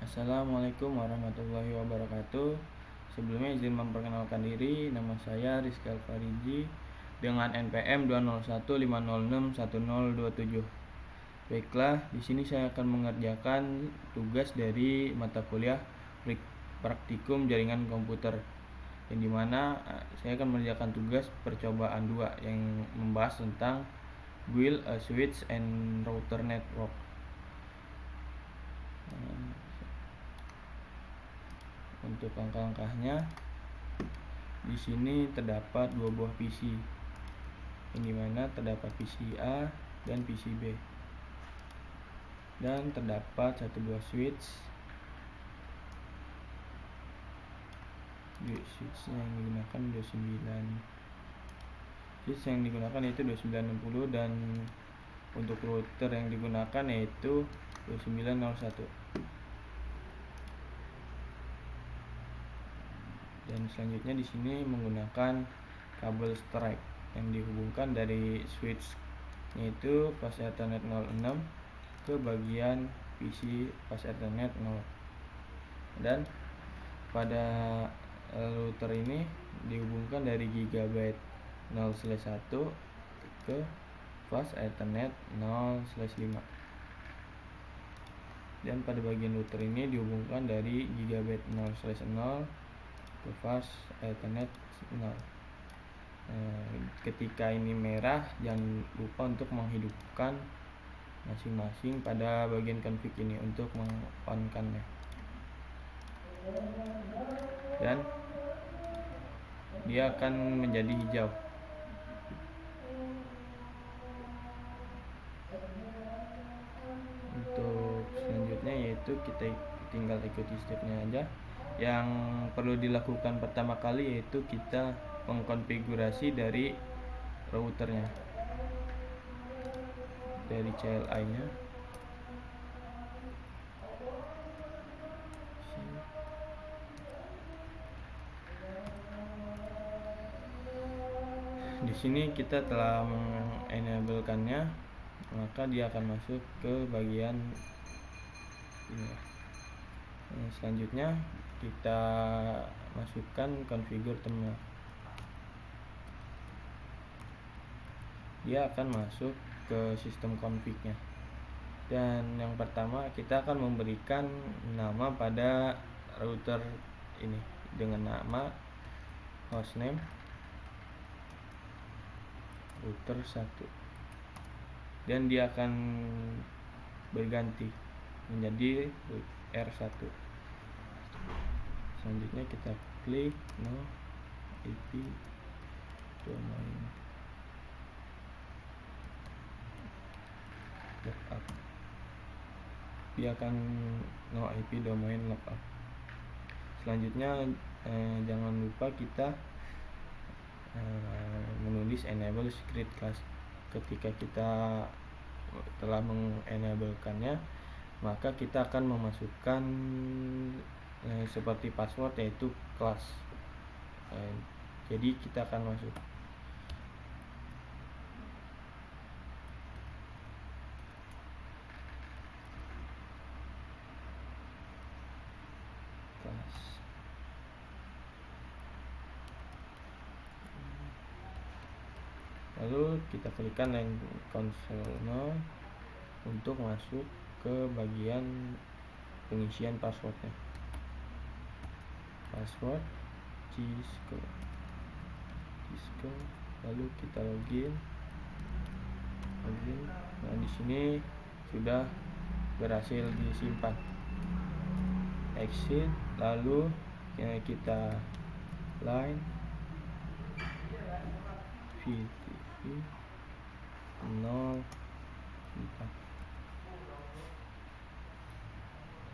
Assalamualaikum warahmatullahi wabarakatuh. Sebelumnya izin memperkenalkan diri, nama saya Rizky Alfariji dengan NPM 20150610027. Baiklah, di sini saya akan mengerjakan tugas dari mata kuliah Praktikum Jaringan Komputer, yang dimana saya akan mengerjakan tugas percobaan 2 yang membahas tentang build a switch and router network. Untuk langkah-langkahnya, di sini terdapat dua buah PC, yang dimana terdapat PC A dan PC B, dan terdapat satu buah switch. Switch yang digunakan 29. Switch yang digunakan yaitu 2960, dan untuk router yang digunakan yaitu 2901. Dan selanjutnya di sini menggunakan kabel strike yang dihubungkan dari switch yaitu pas Ethernet 06 ke bagian PC pas Ethernet 0. Dan pada router ini dihubungkan dari Gigabyte 0/1 ke pas Ethernet 0/5. Dan pada bagian router ini dihubungkan dari Gigabyte 0/0 ke pas Ethernet 0. Ketika ini merah, jangan lupa untuk menghidupkan masing-masing pada bagian config ini untuk meng-on-kannya. Dan dia akan menjadi hijau. Untuk selanjutnya yaitu kita tinggal ikuti stepnya aja. Yang perlu dilakukan pertama kali yaitu kita mengkonfigurasi dari routernya, dari CLI nya. Di sini kita telah mengenablekannya, maka dia akan masuk ke bagian ini. Selanjutnya kita masukkan configure terminal. Dia akan masuk ke sistem config-nya. Dan yang pertama kita akan memberikan nama pada router ini dengan nama hostname router 1, dan dia akan berganti menjadi R1. Selanjutnya kita klik no IP domain lookup. Dia akan no IP domain lookup. Selanjutnya jangan lupa kita menulis enable secret class. Ketika kita telah mengenablekannya, maka kita akan memasukkan seperti password yaitu class. Jadi kita akan masuk class. Lalu kita klikkan line console untuk masuk ke bagian pengisian passwordnya. Password Cisco, lalu kita login. Nah, di sini sudah berhasil disimpan. Exit, lalu kita line VTV 04.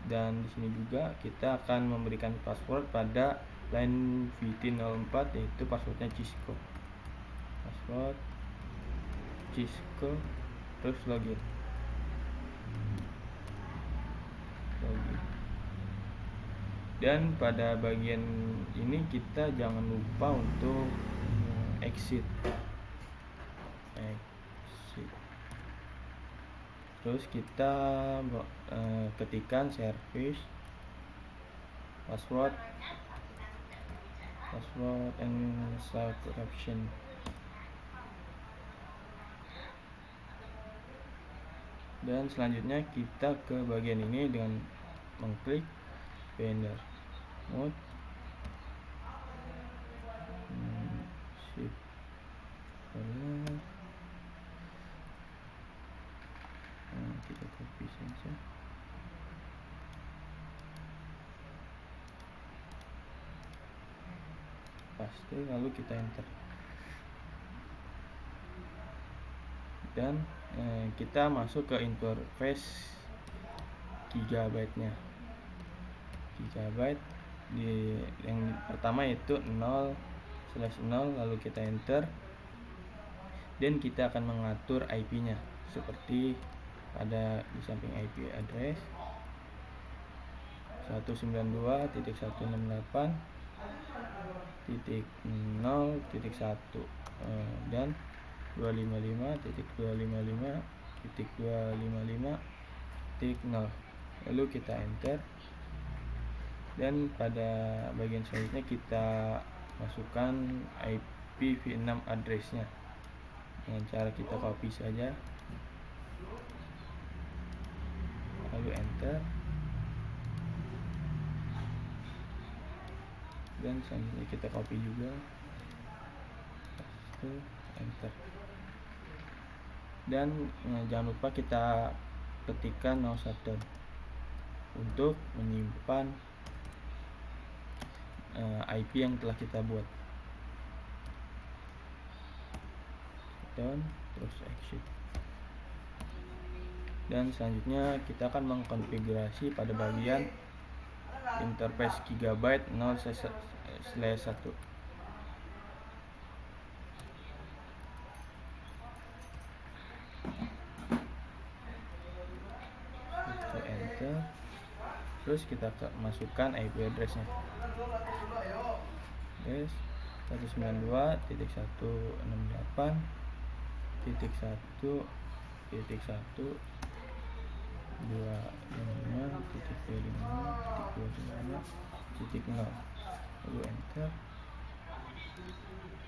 Dan di sini juga kita akan memberikan password pada line VT04 yaitu passwordnya Cisco. Password Cisco, terus login. Dan pada bagian ini kita jangan lupa untuk exit. Terus kita ketikkan service password and self corruption. Dan selanjutnya kita ke bagian ini dengan mengklik Finder mode, shift corner. Kita copy saja, paste, lalu kita enter. Dan kita masuk ke interface gigabyte-nya. Gigabyte di yang pertama yaitu 0/0, lalu kita enter. Dan kita akan mengatur IP-nya seperti ada di samping IP address 192.168.0.1 dan 255.255.255.0. lalu kita enter. Dan pada bagian selanjutnya kita masukkan IPv6 address-nya dengan cara kita copy saja, lalu enter. Dan selanjutnya kita copy juga, enter. Dan jangan lupa kita ketikkan no shutdown untuk menyimpan IP yang telah kita buat. Down, terus exit. Dan selanjutnya kita akan mengkonfigurasi pada bagian interface gigabyte 0/1. Enter. Terus kita masukkan IP address-nya. 192.168.1.1.255.255.0, lalu enter.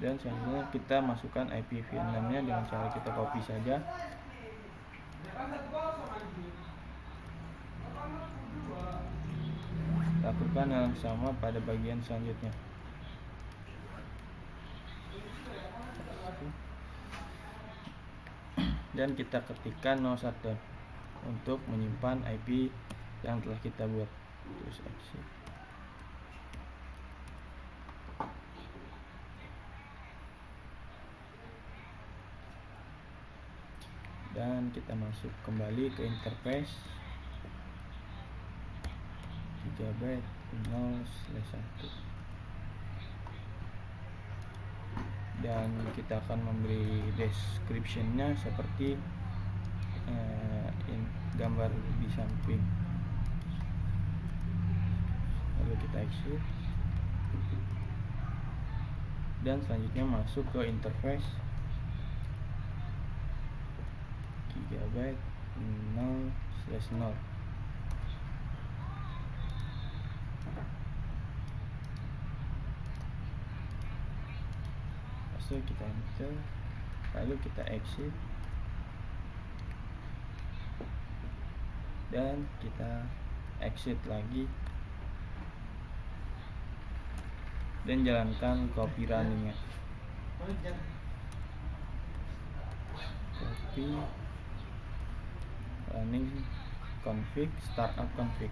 Dan selanjutnya kita masukkan IPv6-nya dengan cara kita copy saja, lakukan hal yang sama pada bagian selanjutnya. Dan kita ketikkan no shutdown untuk menyimpan IP yang telah kita buat. Terus exit. Dan kita masuk kembali ke interface gigabyte 0/1. Dan kita akan memberi description-nya seperti gambar di samping. Lalu kita exit. Dan selanjutnya masuk ke interface gigabyte 0/0. Kita enter, lalu kita exit. Dan kita exit lagi dan jalankan copy running-nya. Copy running config startup config,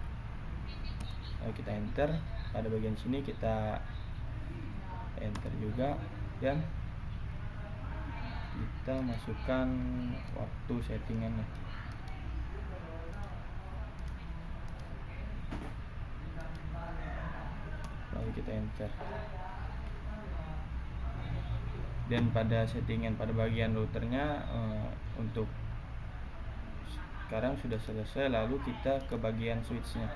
lalu kita enter. Pada bagian sini kita enter juga, dan kita masukkan waktu settingannya. Lalu kita enter. Dan pada settingan pada bagian routernya untuk sekarang sudah selesai. Lalu kita ke bagian switchnya.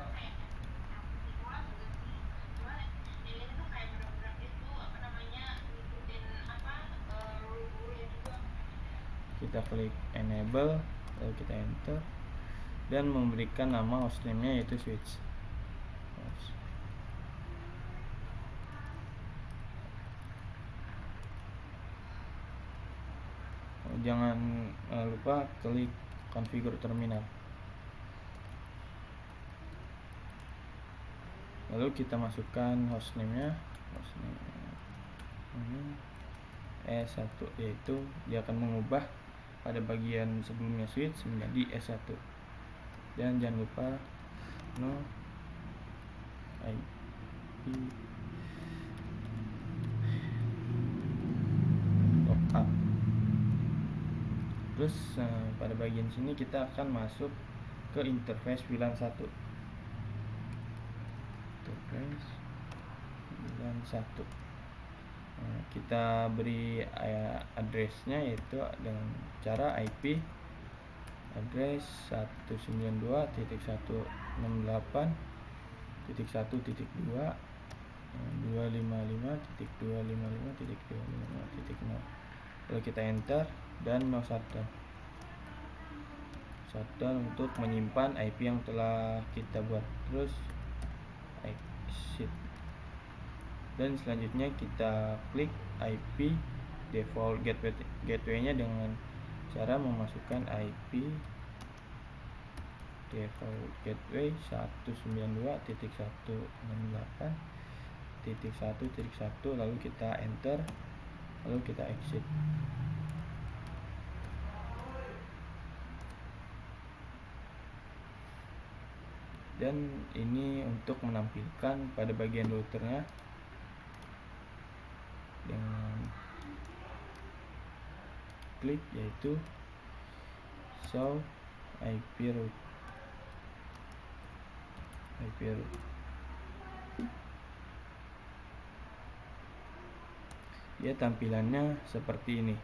Kita klik enable, lalu kita enter, dan memberikan nama hostname-nya yaitu switch. Jangan lupa klik configure terminal. Lalu kita masukkan hostname-nya, S1, yaitu dia akan mengubah pada bagian sebelumnya switch menjadi S1. Dan jangan lupa no IP lookup. Terus pada bagian sini kita akan masuk ke interface VLAN 1. Interface VLAN 1. Kita beri address-nya yaitu dengan cara IP address 192.168.1.2 255.255.255.0. Lalu kita enter dan mau shutdown untuk menyimpan IP yang telah kita buat. Terus exit, dan selanjutnya kita klik IP default gateway-nya dengan cara memasukkan IP default gateway 192.168.1.1, lalu kita enter, lalu kita exit. Dan ini untuk menampilkan pada bagian routernya dengan klik yaitu show IP route. Ya, tampilannya seperti ini.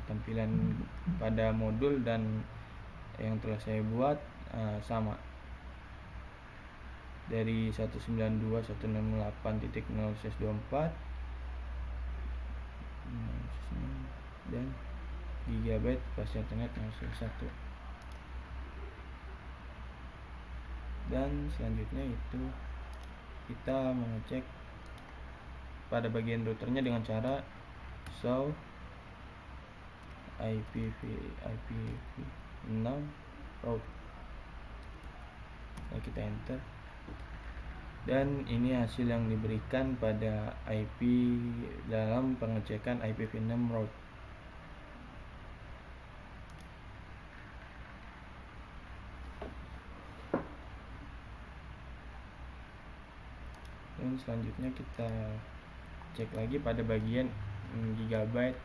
Tampilan pada modul dan yang telah saya buat sama, dari 192.168.0/24 dan gigabyte pas internet 0/1. Dan selanjutnya itu kita mengecek pada bagian routernya dengan cara show IPv6 route. Nah, kita enter, dan ini hasil yang diberikan pada IP dalam pengecekan IPv6 route. Dan selanjutnya kita cek lagi pada bagian gigabyte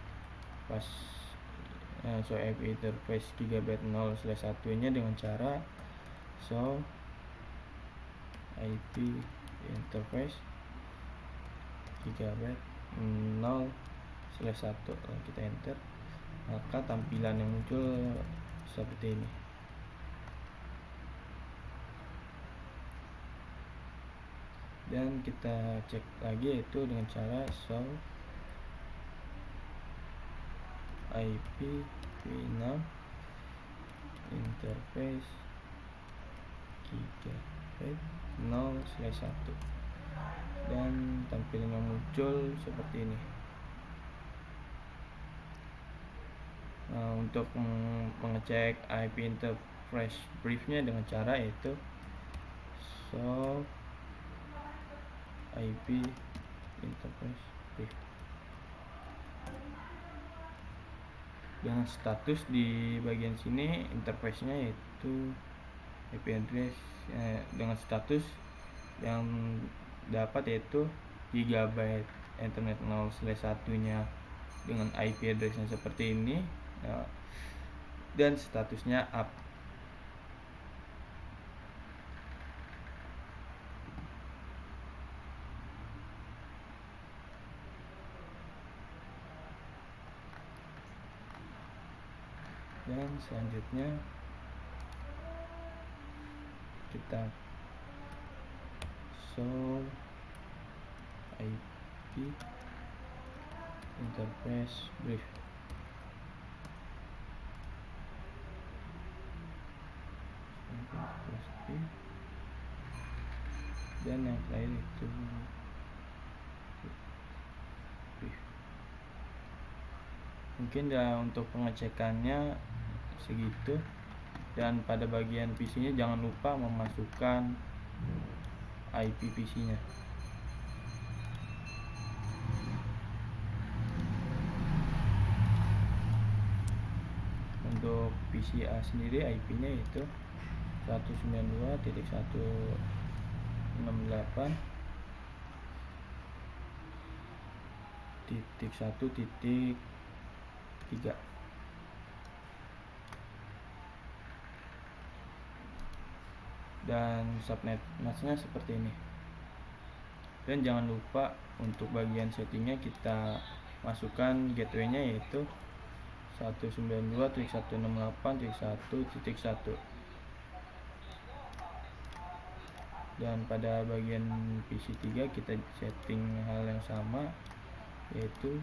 pas show IP interface gigabyte 0/1 nya dengan cara show IP interface gigabyte 0/1. Kita enter, maka tampilan yang muncul seperti ini. Dan kita cek lagi yaitu dengan cara show IPv6 interface gigabyte 0/1, dan tampilan yang muncul seperti ini. Nah, untuk mengecek IP interface briefnya dengan cara yaitu show IP interface brief. Dengan status di bagian sini interface-nya yaitu IP address dengan status yang dapat yaitu gigabyte internet 0/1 nya dengan IP address-nya seperti ini, dan statusnya up. Dan selanjutnya kita show IP interface brief. Dan yang terakhir itu Mungkin ya untuk pengecekannya segitu. Dan pada bagian PC nya jangan lupa memasukkan IP PC nya. Untuk PCA sendiri IP nya itu 192.168.1.3 dan subnet masknya seperti ini. Dan jangan lupa untuk bagian settingnya kita masukkan gateway-nya yaitu 192.168.1.1. Dan pada bagian PC3 kita setting hal yang sama yaitu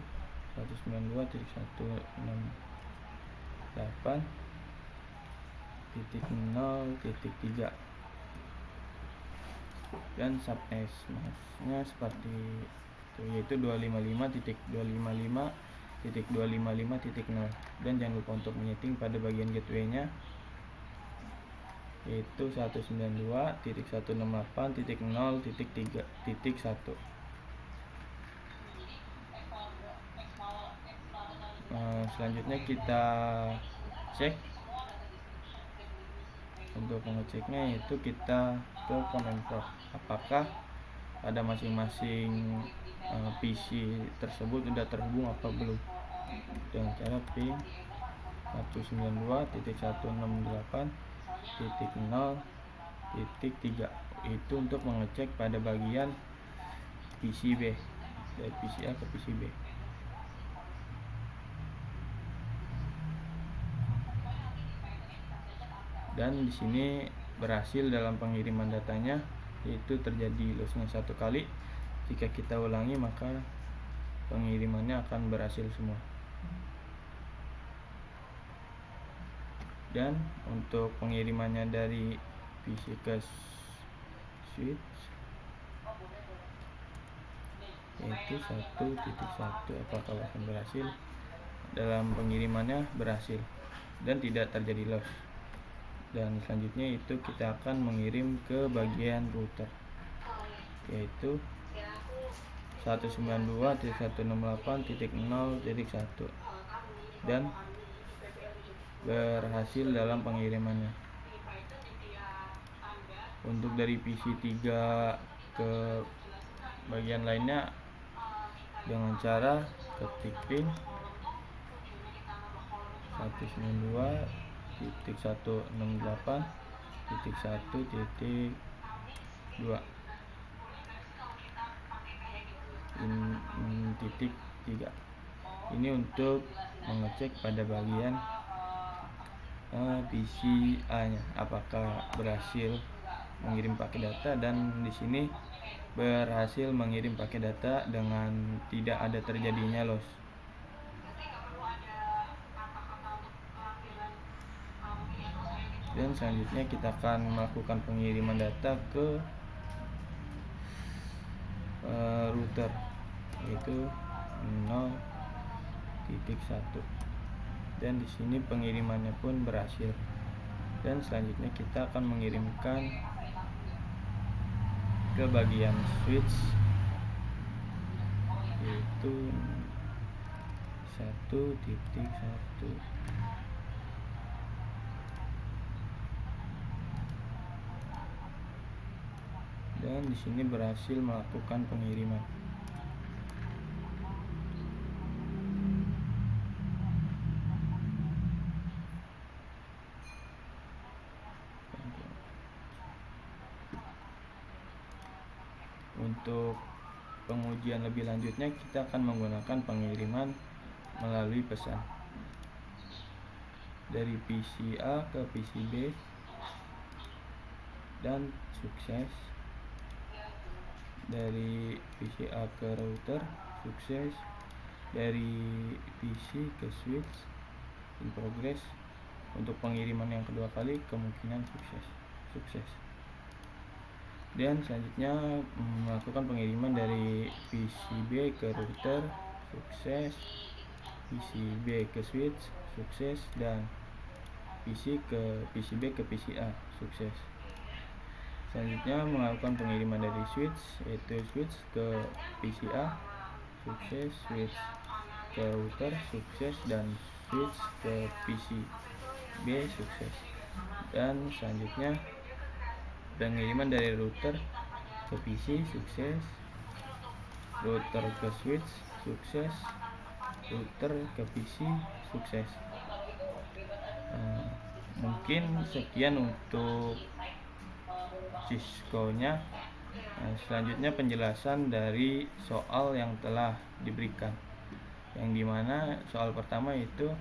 192.168.0.3 dan subnetnya seperti itu, yaitu 255.255.255.0. dan jangan lupa untuk menyeting pada bagian gateway-nya yaitu 192.168.0.3.1. Selanjutnya kita cek. Untuk mengeceknya yaitu kita ke Command-Prompt apakah pada masing-masing PC tersebut sudah terhubung apa belum, dengan cara ping 192.168.0.3 itu untuk mengecek pada bagian PC B, dari PC A ke PC B. Dan di sini berhasil dalam pengiriman datanya, yaitu terjadi lossnya 1 kali. Jika kita ulangi maka pengirimannya akan berhasil semua. Dan untuk pengirimannya dari PC ke switch yaitu 1.1, apakah akan berhasil? Dalam pengirimannya berhasil dan tidak terjadi loss. Dan selanjutnya itu kita akan mengirim ke bagian router yaitu 192.168.0.1 dan berhasil dalam pengirimannya. Untuk dari PC3 ke bagian lainnya dengan cara ketik pin 192.168.1.2 titik 3. Ini untuk mengecek pada bagian PCA nya apakah berhasil mengirim paket data, dan di sini berhasil mengirim paket data dengan tidak ada terjadinya loss. Dan selanjutnya kita akan melakukan pengiriman data ke router yaitu 0.1, dan di sini pengirimannya pun berhasil. Dan selanjutnya kita akan mengirimkan ke bagian switch yaitu 1.1. Dan di sini berhasil melakukan pengiriman. Untuk pengujian lebih lanjutnya kita akan menggunakan pengiriman melalui pesan dari PC A ke PC B dan sukses. Dari PC A ke router sukses. Dari PC ke switch in progress. Untuk pengiriman yang kedua kali kemungkinan sukses. Dan selanjutnya melakukan pengiriman dari PC B ke router sukses. PCB ke switch, sukses, dan PCB ke PCA, sukses. Selanjutnya melakukan pengiriman dari switch, yaitu switch ke PCA, sukses, switch ke router, sukses, dan switch ke PCB, sukses. Dan selanjutnya pengiriman dari router ke PC, sukses, router ke switch, sukses, router ke PC, sukses. Mungkin sekian untuk Cisco-nya. Selanjutnya penjelasan dari soal yang telah diberikan, yang dimana soal pertama itu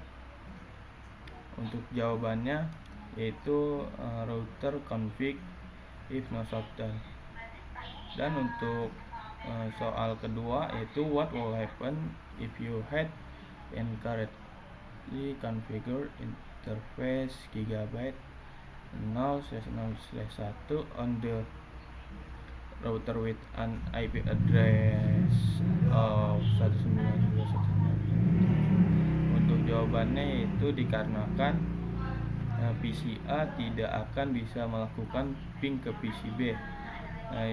untuk jawabannya yaitu router config if no shutdown, dan untuk soal kedua yaitu what will happen if you had incorrectly configured interface gigabyte 0/0/1 on the router with an IP address of 192.168. Untuk jawabannya itu dikarenakan PCA tidak akan bisa melakukan ping ke PCB.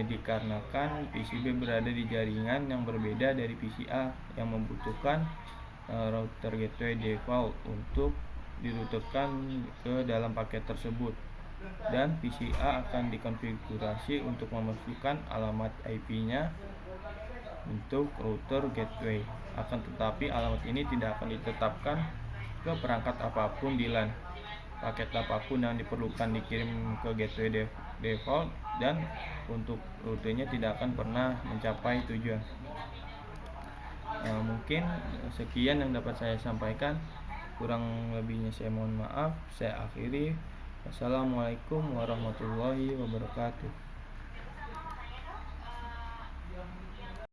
Dikarenakan PCB berada di jaringan yang berbeda dari PCA yang membutuhkan router gateway default untuk dirutekan ke dalam paket tersebut, dan PCA akan dikonfigurasi untuk memasukkan alamat IP-nya untuk router gateway. Akan tetapi alamat ini tidak akan ditetapkan ke perangkat apapun di LAN. Paket apapun yang diperlukan dikirim ke gateway default, dan untuk rutenya tidak akan pernah mencapai tujuan. Mungkin sekian yang dapat saya sampaikan. Kurang lebihnya saya mohon maaf. Saya akhiri. Wassalamualaikum warahmatullahi wabarakatuh.